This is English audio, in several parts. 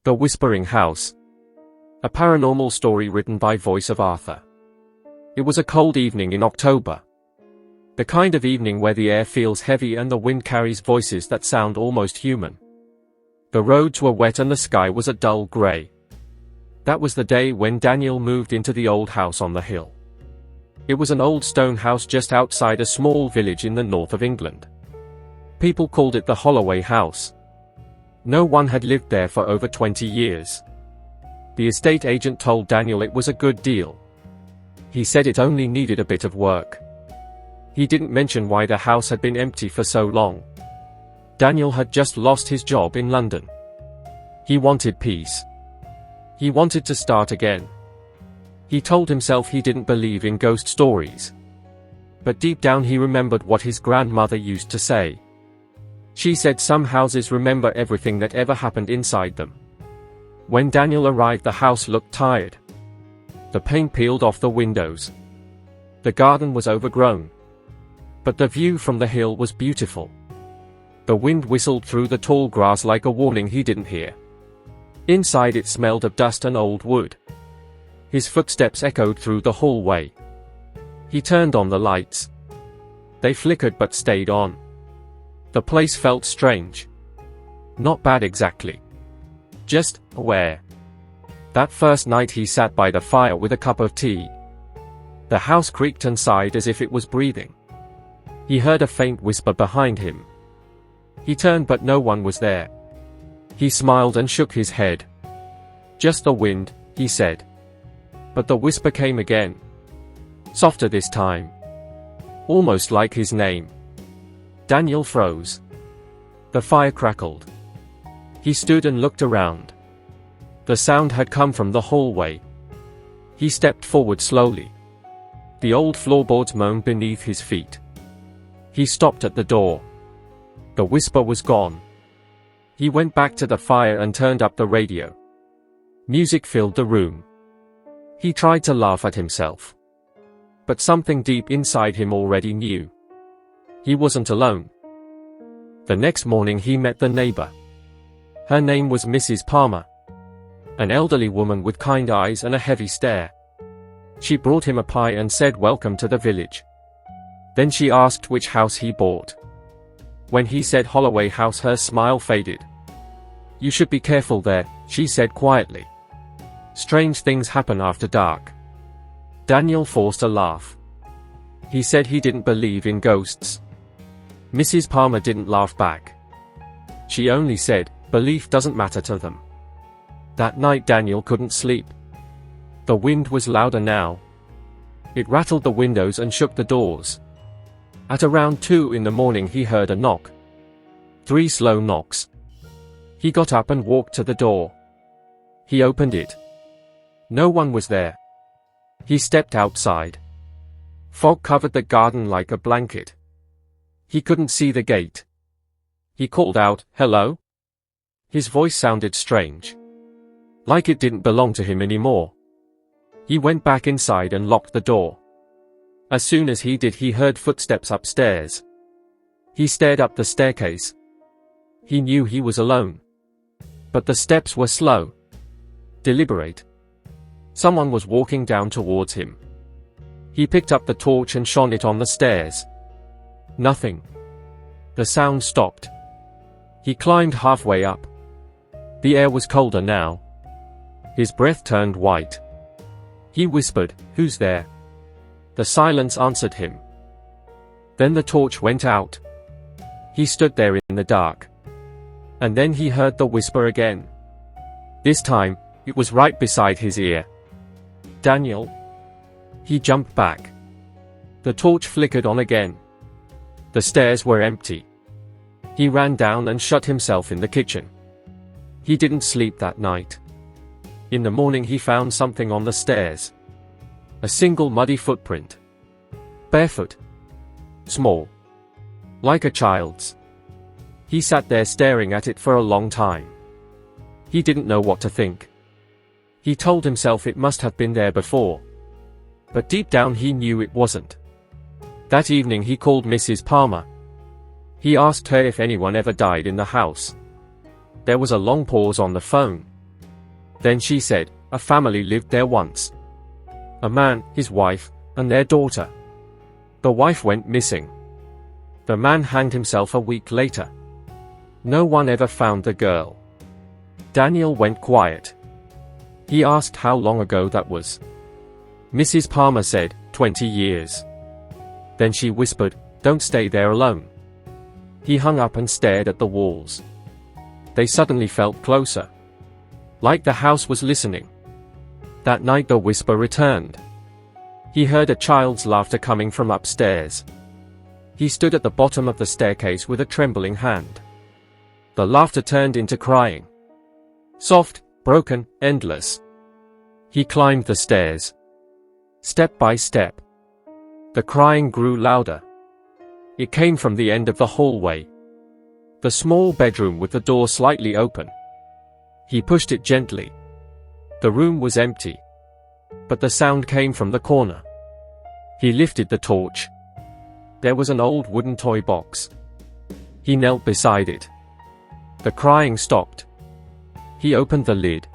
The Whispering House. A paranormal story written by voice of Arthur. It was a cold evening in October. The kind of evening where the air feels heavy and the wind carries voices that sound almost human. The roads were wet and the sky was a dull grey. That was the day when Daniel moved into the old house on the hill. It was an old stone house just outside a small village in the north of England. People called it the Holloway House. No one had lived there for over 20 years. The estate agent told Daniel it was a good deal. He said it only needed a bit of work. He didn't mention why the house had been empty for so long. Daniel had just lost his job in London. He wanted peace. He wanted to start again. He told himself he didn't believe in ghost stories. But deep down he remembered what his grandmother used to say. She said some houses remember everything that ever happened inside them. When Daniel arrived, the house looked tired. The paint peeled off the windows. The garden was overgrown. But the view from the hill was beautiful. The wind whistled through the tall grass like a warning he didn't hear. Inside it smelled of dust and old wood. His footsteps echoed through the hallway. He turned on the lights. They flickered but stayed on. The place felt strange. Not bad exactly. Just aware. That first night he sat by the fire with a cup of tea. The house creaked and sighed as if it was breathing. He heard a faint whisper behind him. He turned but no one was there. He smiled and shook his head. Just the wind, he said. But the whisper came again. Softer this time. Almost like his name. Daniel froze. The fire crackled. He stood and looked around. The sound had come from the hallway. He stepped forward slowly. The old floorboards moaned beneath his feet. He stopped at the door. The whisper was gone. He went back to the fire and turned up the radio. Music filled the room. He tried to laugh at himself. But something deep inside him already knew. He wasn't alone. The next morning he met the neighbor. Her name was Mrs. Palmer. An elderly woman with kind eyes and a heavy stare. She brought him a pie and said welcome to the village. Then she asked which house he bought. When he said Holloway House, her smile faded. You should be careful there, she said quietly. Strange things happen after dark. Daniel forced a laugh. He said he didn't believe in ghosts. Mrs. Palmer didn't laugh back. She only said, belief doesn't matter to them. That night Daniel couldn't sleep. The wind was louder now. It rattled the windows and shook the doors. At around 2 in the morning he heard a knock. 3 slow knocks. He got up and walked to the door. He opened it. No one was there. He stepped outside. Fog covered the garden like a blanket. He couldn't see the gate. He called out, "Hello?" His voice sounded strange. Like it didn't belong to him anymore. He went back inside and locked the door. As soon as he did, he heard footsteps upstairs. He stared up the staircase. He knew he was alone. But the steps were slow. Deliberate. Someone was walking down towards him. He picked up the torch and shone it on the stairs. Nothing. The sound stopped. He climbed halfway up. The air was colder now. His breath turned white. He whispered, "Who's there?" The silence answered him. Then the torch went out. He stood there in the dark. And then he heard the whisper again. This time, it was right beside his ear. "Daniel." He jumped back. The torch flickered on again. The stairs were empty. He ran down and shut himself in the kitchen. He didn't sleep that night. In the morning he found something on the stairs. A single muddy footprint. Barefoot. Small. Like a child's. He sat there staring at it for a long time. He didn't know what to think. He told himself it must have been there before. But deep down he knew it wasn't. That evening he called Mrs. Palmer. He asked her if anyone ever died in the house. There was a long pause on the phone. Then she said, a family lived there once. A man, his wife, and their daughter. The wife went missing. The man hanged himself a week later. No one ever found the girl. Daniel went quiet. He asked how long ago that was. Mrs. Palmer said, 20 years. Then she whispered, don't stay there alone. He hung up and stared at the walls. They suddenly felt closer. Like the house was listening. That night the whisper returned. He heard a child's laughter coming from upstairs. He stood at the bottom of the staircase with a trembling hand. The laughter turned into crying. Soft, broken, endless. He climbed the stairs. Step by step. The crying grew louder. It came from the end of the hallway. The small bedroom with the door slightly open. He pushed it gently. The room was empty. But the sound came from the corner. He lifted the torch. There was an old wooden toy box. He knelt beside it. The crying stopped. He opened the lid.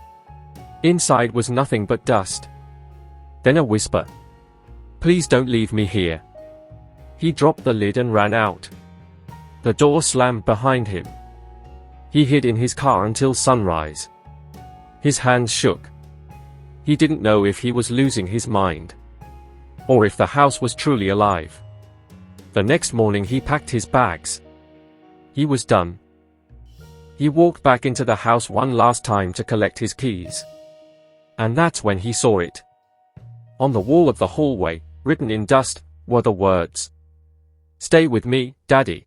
Inside was nothing but dust. Then a whisper. Please don't leave me here. He dropped the lid and ran out. The door slammed behind him. He hid in his car until sunrise. His hands shook. He didn't know if he was losing his mind, or if the house was truly alive. The next morning he packed his bags. He was done. He walked back into the house one last time to collect his keys. And that's when he saw it. On the wall of the hallway, written in dust, were the words, "Stay with me, Daddy."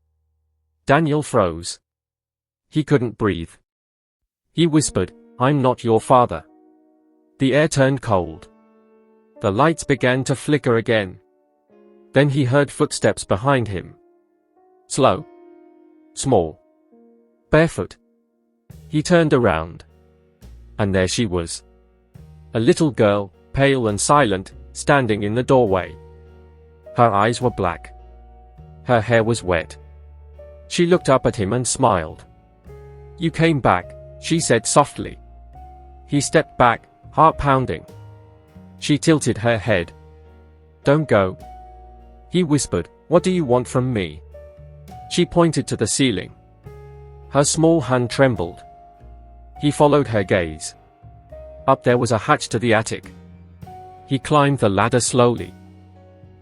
Daniel froze. He couldn't breathe. He whispered, "I'm not your father." The air turned cold. The lights began to flicker again. Then he heard footsteps behind him. Slow. Small. Barefoot. He turned around. And there she was. A little girl, pale and silent, standing in the doorway. Her eyes were black. Her hair was wet. She looked up at him and smiled. "You came back," she said softly. He stepped back, heart pounding. She tilted her head. "Don't go." He whispered, "What do you want from me?" She pointed to the ceiling. Her small hand trembled. He followed her gaze. Up there was a hatch to the attic. He climbed the ladder slowly.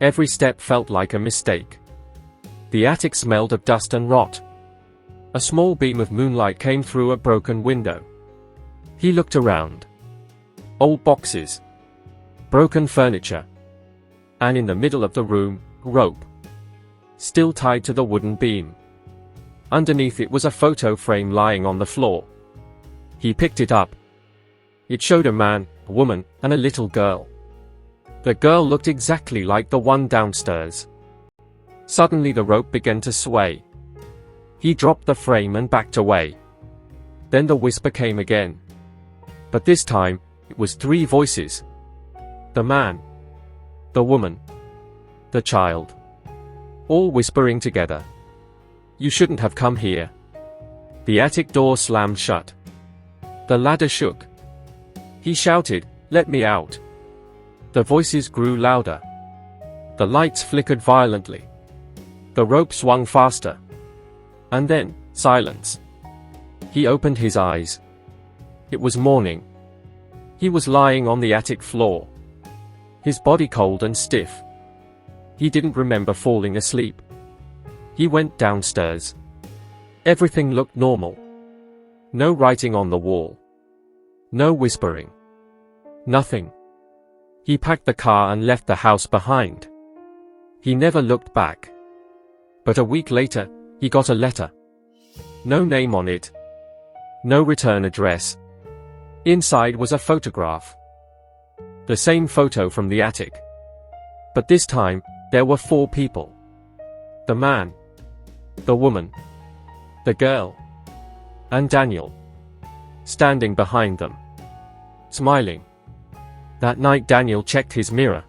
Every step felt like a mistake. The attic smelled of dust and rot. A small beam of moonlight came through a broken window. He looked around. Old boxes. Broken furniture. And in the middle of the room, rope. Still tied to the wooden beam. Underneath it was a photo frame lying on the floor. He picked it up. It showed a man, a woman, and a little girl. The girl looked exactly like the one downstairs. Suddenly the rope began to sway. He dropped the frame and backed away. Then the whisper came again. But this time, it was 3 voices. The man. The woman. The child. All whispering together. "You shouldn't have come here." The attic door slammed shut. The ladder shook. He shouted, "Let me out." The voices grew louder. The lights flickered violently. The rope swung faster. And then, silence. He opened his eyes. It was morning. He was lying on the attic floor. His body cold and stiff. He didn't remember falling asleep. He went downstairs. Everything looked normal. No writing on the wall. No whispering. Nothing. He packed the car and left the house behind. He never looked back. But a week later, he got a letter. No name on it. No return address. Inside was a photograph. The same photo from the attic. But this time, there were 4 people. The man. The woman. The girl. And Daniel. Standing behind them. Smiling. That night Daniel checked his mirror.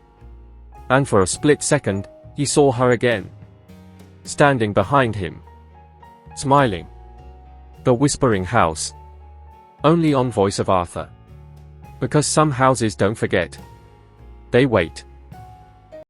And for a split second, he saw her again. Standing behind him. Smiling. The Whispering House. Only on Voice of Arthur. Because some houses don't forget. They wait.